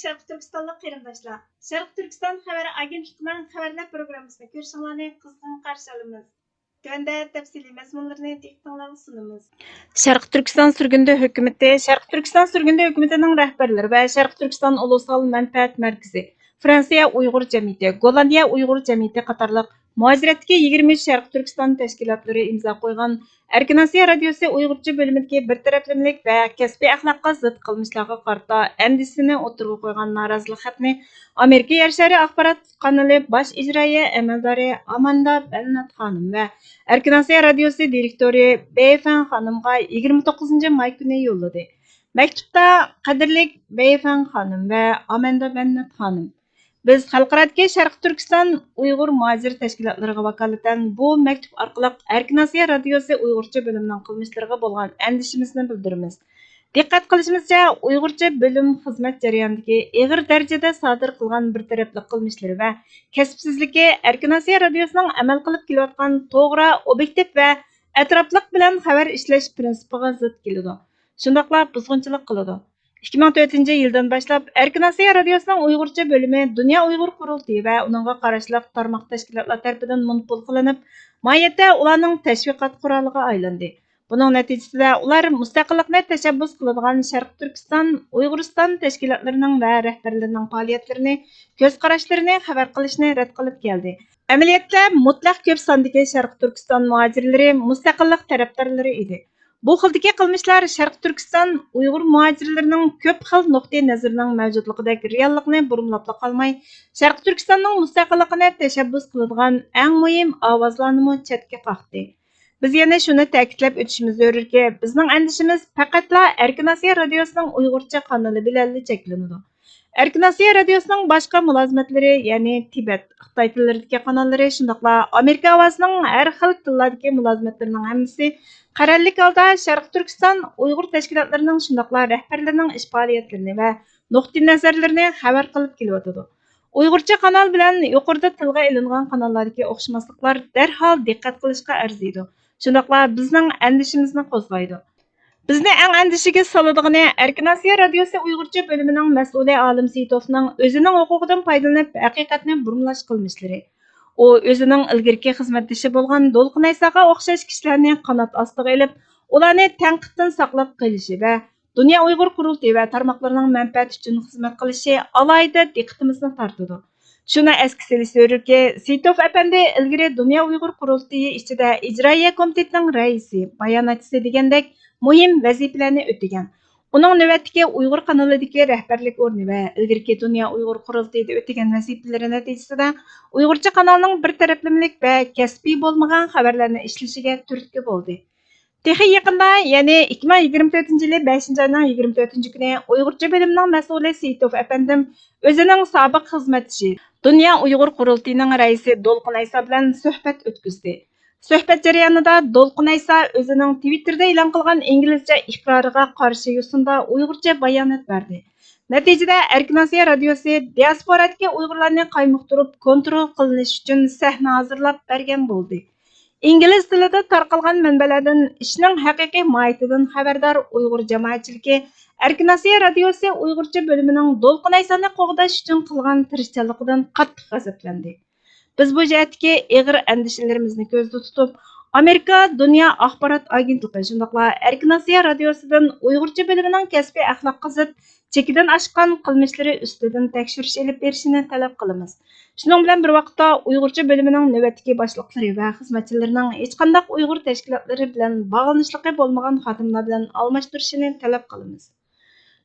Şərq Türkistanlıq qarindaşlar. Şərq Türkistan xəbər agentliğinin xəbərlər proqramısını görüşünüzü qızğın qarşı alırıq. Tövəndə təfsili məzmunlarını diqqətinizə sunumuz. Şərq Türkistan sürgündə hökumətinin rəhbərləri və Şərq Türkistan Ulusal Mənfəət Mərkəzi, Fransiya Uyğur Cəmiyyəti, Gollandiya Uyğur Cəmiyyəti qatarlıq muhaciratdagi 20 Şərq Türkistan təşkilatlары imza qoyğan Erkin Asiya Radiosu Uyg'urcha bölümündəki bir tərəflilik və kəsbi əxlaqqa zid qılmışlarga qarta əndisini o'tirg'a qo'ygan norozilik xatni Amerika Yer shari axborot kanali bosh ijroiya amaldori Amanda Bennett xonim və Erkin Asiya Radiosu direktori Beyfan xonimga 29 may kuni yo'lladi. Maktubda qadrlik Beyfan xonim və Amanda Bennett xonim, biz xalqaradagi Şərq Türkistan Uyg'ur muhacir tashkilotlariga vakolatan bu maktub orqali Erkin Asiya Radiosi Uyg'urcha bo'limining qilmishlariga bo'lgan andishimizni bildiramiz. Diqqat qilishimizcha, Uyg'urcha bo'lim xizmat jarayonidagi og'ir darajada sodir qilgan bir tarafli qilmishlari va kasbsizligi Erkin Asiya Radiosining amal qilib kelayotgan to'g'ri, obyektiv va atrofliq bilan xabar ishlash prinsipiga zid keladi. Shundaqla buzg'unchilik qiladi. 2004 yildan boshlab Erkin Asiya Radiosining Uyg'urcha bo'limi Dunyo Uyg'ur qurultiyi va uningga qarashli tarmoq tashkilotlar tomonidan monopol qilinib, moyatda ularning tashviqot quroliga aylandi. Buning natijasida ular mustaqillikni tashabbus qiladigan Sharq Turkiston, Uyg'uriston tashkilotlarining va rahbarlarining faoliyatlarini, ko'z qarashlarini xabar qilishni rad qilib keldi. Amaliyotda mutlaq ko'p sondagi Sharq Turkiston muhojirlari mustaqillik tarafdorlari edi. Bu xildagi qilmishlar Sharq Turkiston Uyg'ur muhojirlarining ko'p xil nuqtai nazarining mavjudligidagi reallikni burumlab qolmay, Sharq Turkistonning mustaqilligini tashabbus qiladigan eng muhim ovozlarni chetga qoqdi. Biz yana shuni ta'kidlab o'tishimiz zarurki, bizning andishimiz faqatla Erkin Asiya Radiosining Uyg'urcha kanali bilan cheklanadi. Erkin Asiya Radiosining boshqa mulozimatlari, ya'ni Tibet, Xitoy tillaridagi kanallari, shundaqla Amerika ovozining har xil tillardagi mulozimatlarining hammasi qarorlik holda Sharq Turkiston Uyg'ur tashkilotlarining shundaqla rahbarlarining ish faoliyatlarini va nuqtai nazarlarini xabar qilib kelyotdi. Uyg'urcha kanal bilan yuqorida tilga ilingan kanallardagi o'xshamasliklar darhol diqqat qilishga arziydi. Shundaqla bizning andishimizni qo'zg'aydi. Bizni eng andishiga soladigan Erkin Asiya Radiosi Uyg'urcha bo'limining mas'uli Olim Seytovning o'zining huquqidan foydalanib haqiqatni burumlash qilmishlari. U o'zining ilgirki xizmatdoshi bo'lgan Do'lqin Aysoga o'xshash kishilarni qanot ostiga olib, ularni tanqiddan saqlab qolishi va Dunyo Uyg'ur qurultiyi va tarmoqlarining manfaati uchun xizmat qilishi alohida diqqatimizni tortadi. Shuni esga solish zarurki, Seytov apandi ilgari Dunyo Uyg'ur qurultiyi ichida ijroiya komitetining raisi, bayonotchisi degandek muhim vazifalarni o'tagan. Uning navbatdagi Uyg'ur kanalidagi rahbarlik o'rni va ilgirki Dunyo Uyg'ur qurultiyida o'tagan vazifalari natijasida Uyg'urcha kanalning bir taraflilik va kasbiy bo'lmagan xabarlarni ishlashiga turtki bo'ldi. Texi yaqinda, ya'ni 2024 yili 5-oyning 24-kuni Uyg'urcha bo'limining mas'uli Seytov apandim o'zining sobiq xizmatchi, Dunyo Uyg'ur qurultiyining raisi Do'lqin Ayso bilan suhbat o'tkazdi. Suhbat jarayonida Do'lqin Ayso o'zining Twitterda e'lon qilgan inglizcha iqroriga qarshi yo'sinda Uyg'urcha bayonot berdi. Natijada Erkin Asiya Radiosi diasporadagi Uyg'urlarni qaymoqtirib kontrol qilinish uchun sahna hozirlab bergan bo'ldi. İngliz tilida tarqalgan manbalardan ishning haqiqiy mohiyatidan xabardor Uyg'ur jamoatchiligi Erkin Asiya Radiosi Uyg'urcha bo'limining Do'lqin Aysoni qo'g'dash uchun qilgan tirishchiligidan qattiq g'azablandi. Biz bu jihatdagi og'ir andishalarimizni ko'zda tutib, Amerika Dunyo axborot agentligi shundaqla Erkin Asiya Radiosidan Uyg'urcha bo'limining kasbiy axloqqa zid chekidan oshgan qilmishlari ustidan tekshirish olib berishini talab qilamiz. Shuning bilan bir vaqtda Uyg'urcha bo'limining navbatdagi boshliqlari va xizmatchilarining hech qanday Uyg'ur tashkilotlari bilan bog'lanishligi bo'lmagan xodimlar bilan almashtirishini talab qilamiz.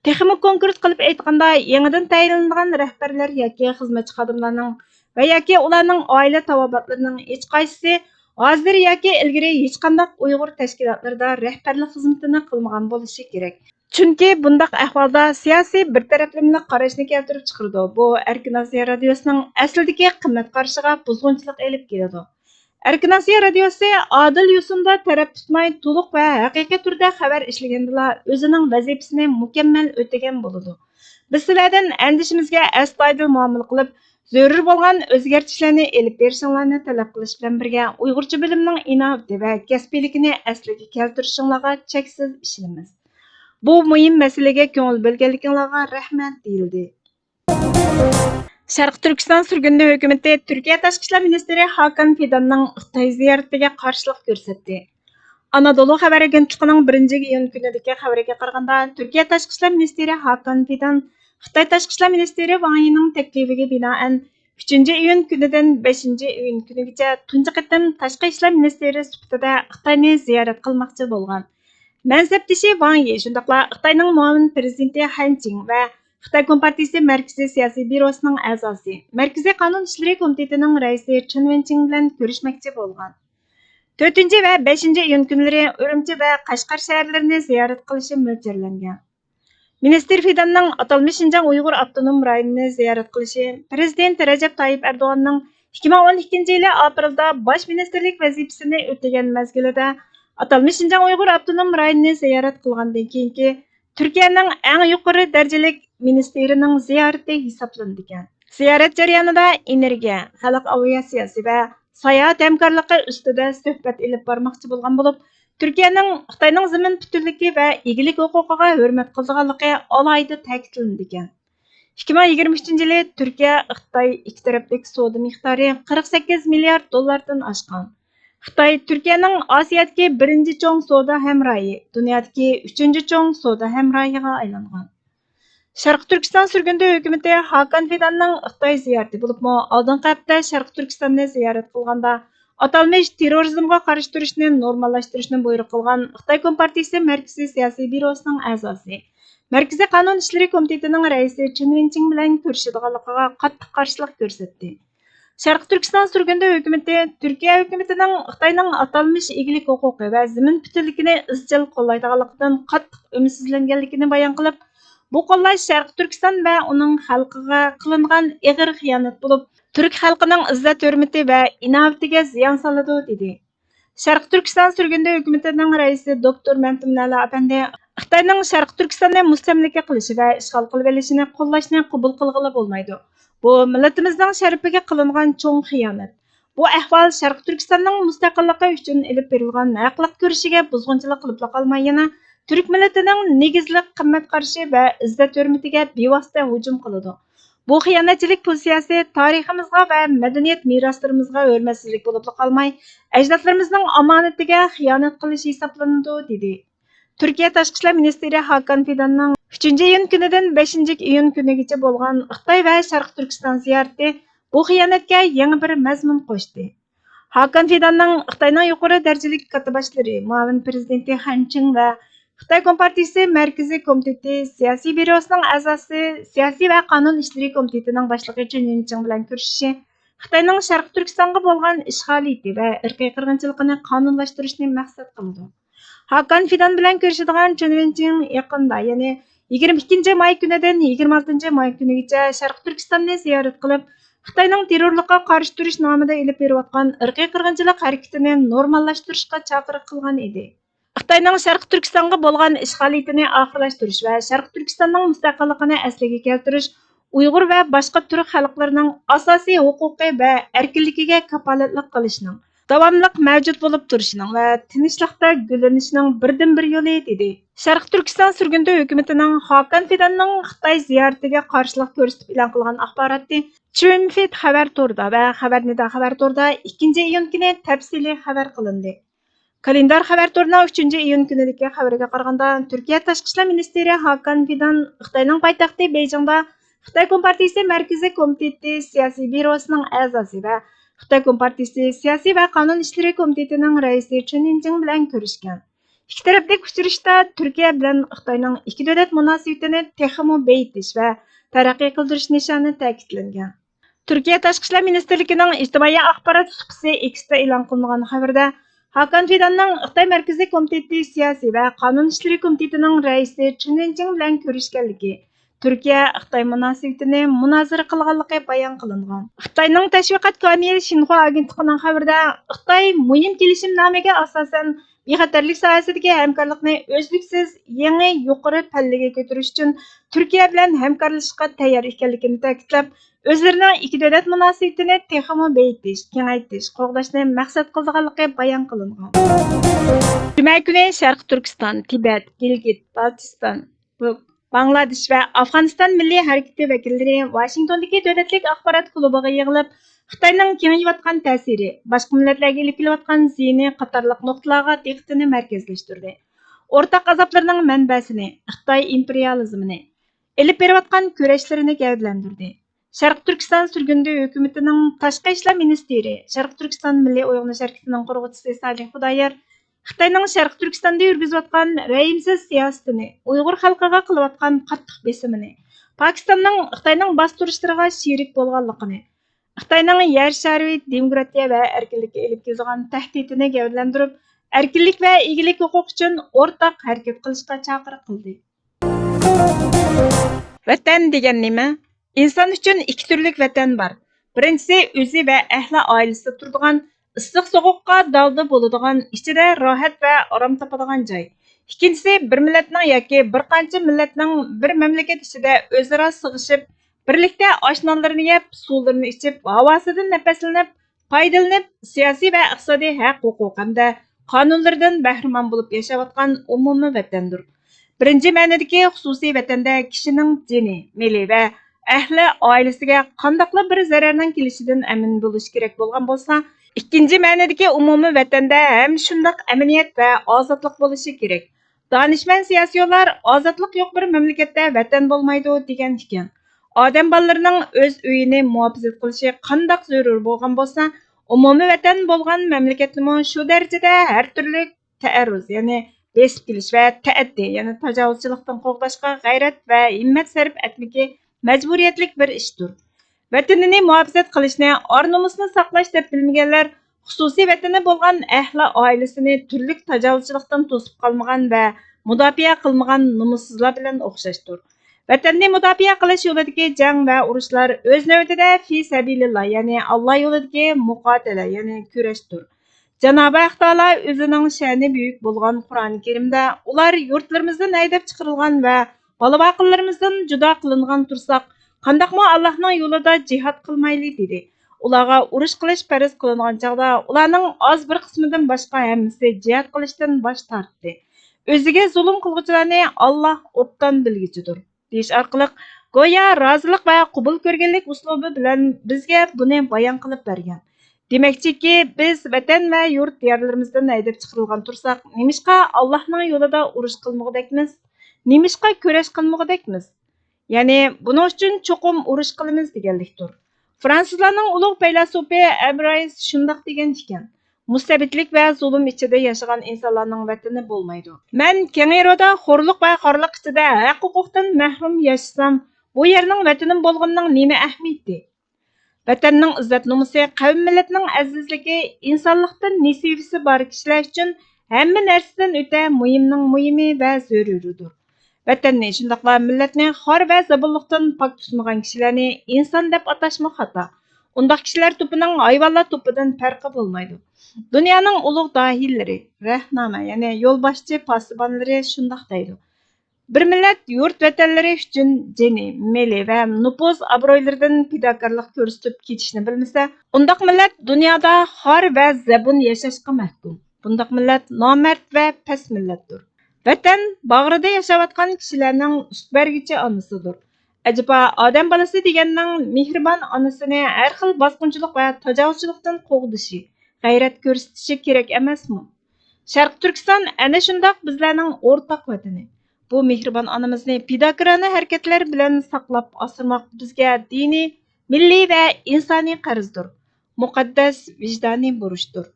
Texmi konkret qilib aytganda, yangidan tayinlangan rahbarlar yoki xizmatchi xodimlarning va yoki ularning oila tavobatlarining hech qaysisi hozir yoki ilgari hech qanday Uyg'ur tashkilotlarida rahbarlik xizmatini qilmagan bo'lishi kerak. Chunki bundaq ahvolda siyosiy bir taraflamalik qarashni keltirib chiqardi. Bu Erkin Asiya Radiosining aslidagi qimmat qarshiga buzg'unchilik olib keladi. Erkin Asiya Radiosi adil yo'sinda taraf tutmay to'liq va haqiqiy turda xabar ishlaganda o'zining vazifasini mukammal o'tagan bo'ladi. Biz sizlardan andishimizga astoydil muomala qilib, zarur bo'lgan o'zgartishlarni olib berishinglarni talab qilish bilan birga Uyg'urcha bilimning innovati va kasbiyligini asliga keltirishinglarga cheksiz ishonamiz. Bu muhim masalaga ko'ngil bo'lganligingizga rahmat deyildi. Sharq Turkiston surguni hukumati Turkiya Tashqi ishlar ministri Hakan Fidanning Xitoy ziyoratiga qarshilik ko'rsatdi. Anadolu xabar agentligining 1-iyun kunidagi xabariga qaraganda, Turkiya Tashqi ishlar ministri Hakan Fidan Xitoy Tashqi ishlar ministri Wang Yining taklifiga binoan 3-iyun kunidan 5-iyun kunigacha tunji qatim Tashqi ishlar ministri sifatida Xitoyni ziyorat qilmoqchi bo'lgan. Mansabdoshi Wang Yi shundaqla Xitoyning muavin prezidenti Han Jing va Xitoy Kompartiyasi Markaziy siyosiy bürosining a'zosi, Markaziy qonun ishlari komitetining raisi Chun Wenching bilan ko'rishmoqchi bo'lgan. 4 va 5-iyun kunlari Urumchi va Qashqar shaharlarini ziyorat qilishi mo'ljallangan. Ministr Fidanning atalmish Şinjan Uyg'ur avtonom rayonini ziyorat qilishi Prezident Recep Tayyip Erdo'g'anning 2012-yili aprelda bosh ministerlik vazifasini o'tagan mezgilida atalmish Şinjan Uyg'ur avtonom rayonini ziyorat qilgandan keyingi Turkiyaning eng yuqori darajalik ministrining ziyorati hisoblanadi ekan. Ziyorat jarayonida energiya, xalq aviatsiyasi va sayohat hamkorligi ustida suhbat ilib bormoqchi bo'lgan bo'lib, Turkiyaning Xitoyning zamin butunligi va egilik huquqiga hurmat qilganligi alohida ta'kidlandi ekan. 2023-yili Turkiya Xitoy ikki taraflik savdo miqdori 48 milliard dollardan oshgan. Xitoy Turkiyaning Osiyodagi birinchi cho'ng savdo hamrohi, dunyodagi 3-cho'ng savdo hamrohiga aylangan. Sharq Turkiston surgunda hukumati Hakan Fidanning Xitoy ziyorati bo'libmi, oldingi hafta Sharq Turkistonni ziyorat qilganda atalmish terrorizmga qarshi turishni normallashtirishni buyruq qilgan Xitoy Kompartiyasi Markaziy siyosiy bürosining a'zosi, Markaziy qonun ishlari komitetining raisi Chun Wenching bilan ko'rishadiganligiga qattiq qarshilik ko'rsatdi. Sharq Turkiston surgunda hukumati Turkiya hukumatining Xitoyning atalmish egilik huquqi va zamin butunligini izchil qo'llaydiganligidan qattiq umidsizlanganligini bayon qilib, bu qo'llash Sharq Turkiston va uning xalqiga qilingan ig'ir xiyonat bo'lib, Türk xalqining izzat hurmati va inovatiga ziyon soladi dedi. Sharq Turkiston surgunda hukumatining raisi doktor Mamtumnala apandi Xitoyning Sharq Turkistonni mustamlaka qilishi va ishg'ol qilib olishini qo'llashni qabul qilg'ili bo'lmaydi. Bu millatimizning sharafiga qilingan cho'ng xiyonat. Bu ahvol Sharq Turkistonning mustaqilligi uchun ilib berilgan haqliq ko'rishiga buzg'unchilik qilib qolmay yana Türk millatining negizlik qimmat qarashi va izzat hurmatiga bevosita hujum qiladi. Bu xiyonatchilik pozitsiyasi tariximizga va madaniyat meroslarimizga hurmatsizlik bo'lib qolmay, ajdodlarimizning omonatiga xiyonat qilish hisoblanadi dedi. Turkiya Tashqi ishlar ministri Hakan Fidanning 3-iyun kunidan 5-iyun kunigacha bo'lgan Xitoy va Sharq Turkiston ziyorati bu xiyonatga yangi bir mazmun qo'shdi. Hakan Fidanning Xitoyning yuqori darajalik katiboshlari, muavin prezidenti Han Jing va Xitoy Kompartiyasi Markaziy komiteti siyosiy bürosining a'zosi, siyosiy va qonun ishlari komitetining boshlig'i Chun Wenching bilan ko'rishishi Xitoyning Sharq Turkistonga bo'lgan ishg'oliyati va irqiy qirg'inchiligini qonunlashtirishni maqsad qildi. Hakan Fidan bilan ko'rishadigan Chun Wenching yaqinda, ya'ni 22 may kunidan 26 may kunigacha Sharq Turkistonni ziyorat qilib, Xitoyning terrorlikqa qarshi turish nomida ilib berayotgan irqiy qirg'inchilik harakatini normallashtirishga chaqiriq qilgan edi. Xitoyning Sharq Turkistonga bo'lgan ishg'oliyatini oxirlashtirish va Sharq Turkistonning mustaqilligini asliga keltirish Uyg'ur va boshqa turk xalqlarining asosiy huquqi va erkinligiga kafolatlik qilishning, davomli mavjud bo'lib turishining va tinchlikda gullanishining birdan-bir yo'li dedi. Sharq Turkiston surgunda hukumatining Hakan Fidanning Xitoy ziyoratiga qarshilik ko'rsatib e'lon qilgan axborotni Chunfit xabar to'rida va Xabarnida xabar to'rida 2-iyun kuni tafsiliy xabar qilindi. Kalendar xabar to'rining 3-iyun kunidagi xabariga qaraganda, Turkiya Tashqi ishlar ministri Hakan Fidan Xitoyning poytaxti Beyjingda Xitoy Kompartiyasi Markaziy komiteti siyosiy bürosining a'zosi va Xitoy Kompartiyasi siyosiy va qonun ishlari komitetining raisi Chun Wenching bilan ko'rishgan. Ikki taraflik uchrashda Turkiya bilan Xitoyning ikki davlat munosabatini texmo beyitish va taraqqiy qildirish nishoni ta'kidlangan. Turkiya Tashqi ishlar ministrligining ijtimoiy axborot suhbati X'da e'lon qilingan xabarda Hakan Fidanning Xitoy Markaziy komiteti siyosiy va qonun ishlari komitetining raisi Chun Wenching bilan ko'rishganligi, Turkiya Xitoy munosabatini munozara qilganligi bayon qilingan. Xitoyning tashviqot kompaniyasi Xinhua agentligining xabarida Xitoy muhim kelishimnomaga asosan bexatarlik sohasidagi hamkorlikni o'zliksiz yangi yuqori pallaga ko'tarish uchun Turkiya bilan hamkorlashishga tayyor ekanligini ta'kidlab, o'zlarining ikki davlat munosabatini texmo beyitish, kengaytirish, qo'g'dashni maqsad qilganligi bayon qilingan. Juma kuni Sharq Turkiston, Tibet, Gilgit, Baltiston, Bangladesh va Afg'oniston milliy harakati vakillari Washingtondagi davlatlik axborot klubiga yig'ilib, Xitoyning kengayayotgan ta'siri, boshqa millatlarga ilib kelayotgan ziyni qatorliq nuqtalarga diqqatini markazlashtirdi. O'rtaq azoblarning manbasini, Xitoy imperializmini, ilib berayotgan kurashlarini gavdlandirdi. Sharq Turkiston surgundi hukumatining tashqi ishlar ministri, Sharq Turkiston milliy uyg'onish harakatining qurg'uvchisi Salih Xudoyer Xitoyning Sharq Turkistonda yurgizayotgan rəhimsiz siyosatini, Uyg'ur xalqiga qilayotgan qattiq besimini, Pokistonning Xitoyning bostirishlarga sherik bo'lganligini, Xitoyning yer shari demokratiya va erkinlikka elib keladigan tahdidini gavdlantirib, erkinlik va egilik huquq uchun o'rtaq harakat qilishga chaqiriq qildi. Vatan degan nima? İnsan uchun ikki turlik vatan bor. Birinchisi o'zi va ahli oilasida turadigan issiq sovuqqa dalda bo'ladigan, ichida rohat va orom topadigan joy. Ikkinchisi bir millatning yoki bir qancha millatning bir mamlakat ichida o'zaro sig'ishib, birlikda osh-nonlarini yeb, suvlarini ichib, havosidan nafaslanib, foydalanib, siyosiy va iqtisodiy haq-huquq hamda qonunlardan bahramand bo'lib yashayotgan umumiy vatandir. Birinchi ma'nodagi xususiy vatanda kishining jini, mili va ahli oilasiga qandaqli bir zararning kelishidan amin bo'lish kerak bo'lgan bo'lsa, ikkinchi ma'nodagi umumiy vatanda ham shundoq aminiyat va ozodlik bo'lishi kerak. Danishmand siyosiyonlar ozodlik yo'q bir mamlakatda vatan bo'lmaydi degan ekan. Odam bolalarining o'z uyini muhofaza qilishi qandoq zarur bo'lgan bo'lsa, umumiy vatan bo'lgan mamlakatni shu darajada har turli ta'arruz, ya'ni besib kelish va taaddi, ya'ni tajovuzchilikdan qo'g'dashga g'ayrat va himmat sarf etmiki majburiyatlik bir ishdir. Vatanini muhofaza qilishni, or-nomusini saqlash deb bilmaganlar xususiy vatani bo'lgan ahli oilasini turli tajovuzchilikdan to'sib qolmagan va mudofaa qilmagan nomussizlar bilan o'xshashdir. Vatanni mudofaa qilish yo'lidagi jang va urushlar o'z navbatida fi sabilillah, ya'ni Alloh yo'lidagi muqotala, ya'ni kurashdir. Janobi Haq taolo o'zining sha'ni buyuk bo'lgan Qur'oni Karimda ular yurtlarimizdan haydab chiqarilgan va bola-baqinlarimizdan judo qilingan tursak, qandaqmi Allohning yo'lida jihad qilmayli dedi. Ularga urush qilish farz qilingan chaqda ularning oz bir qismidan boshqa hammasi jihad qilishdan bosh tortdi. O'ziga zulm qiluvchilarni Alloh obdan bilgichidir. Deyish orqali go'yo rozilik va qabul ko'rganlik uslubi bilan bizga buni bayon qilib bergan. Demakchiki, biz vatan va yurt yerlarimizdan haydab chiqarilgan tursak, nemishqa Allohning yo'lida urush qilmoqdakmiz? Nemishqa kurash qilmoqdakmiz? Ya'ni buning uchun cho'qim urush qilamiz deganlikdir. Fransuzlarning ulug' faylasufi Abrayes shundoq degan ekan: mustabidlik va zulm ichida yashagan insonlarning vatani bo'lmaydi. Men Kengiroda xo'rliq va xorliq ichida haq-huquqdan mahrum yashasam, bu yerning vatanim bo'lganining nima ahamiyati? Vatanning izzat nomusi, qavm millatning azizligi, insonlikdan nasibasi bor kishilar uchun hamma narsadan o'ta muhimning muhimi va zaruridir. Vatanni, shundaqla millatni xor va zabunlikdan pok tutmagan kishilarni inson deb atashmi xato. Undaq kishilar to'pining hayvonlar to'pidan farqi bo'lmaydi. Dunyoning ulug' dohilari, rahnoma, ya'ni yo'lboshchi posibonlari shundoq deydi. Bir millat yurt vatanlari uchun jini, meli va nupuz obro'ylaridan fidokorlik ko'rsatib ketishni bilmasa, undaq millat dunyoda xor va zabun yashashga mahkum. Bundaq millat nomard va past millatdir. Vatan bag'rida yashayotgan kishilarning ustbergichi onasidir. Ajaba odam bolasi deganning mehribon onasini har xil bosqinchilik va tajovuzchilikdan qo'g'dishi, g'ayrat ko'rsatishi kerak emasmi? Sharq Turkiston ana shundoq bizlarning o'rtaq vatani. Bu mehribon onamizni fidokorona harakatlar bilan saqlab asramoq bizga diniy, milliy va insoniy qarzdir. Muqaddas vijdoniy burchdir.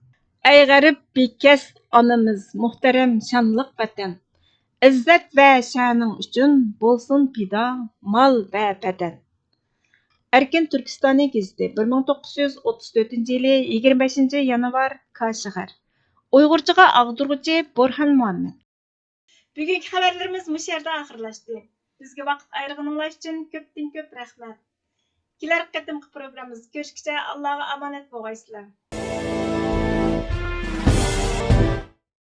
Ey g'arib bekas onamiz, muhtaram shonliq vatan. İzzet ve şanın üçün bolsun pida, mal ve beden. Erkin Türkistani gezdi 1934-yılı 25 yanvar Kaşıgar. Uygurcaga ağdırgıcı Borhan Muhammed. Bugünkü haberlerimiz bu yerda ahırlaştı. Bizge vaqt ayırğınыңlar üçün köpten köp rahmat. Kelar qatimki programmamiz ko'rishgacha Allohga omonat bo'lgaysizlar.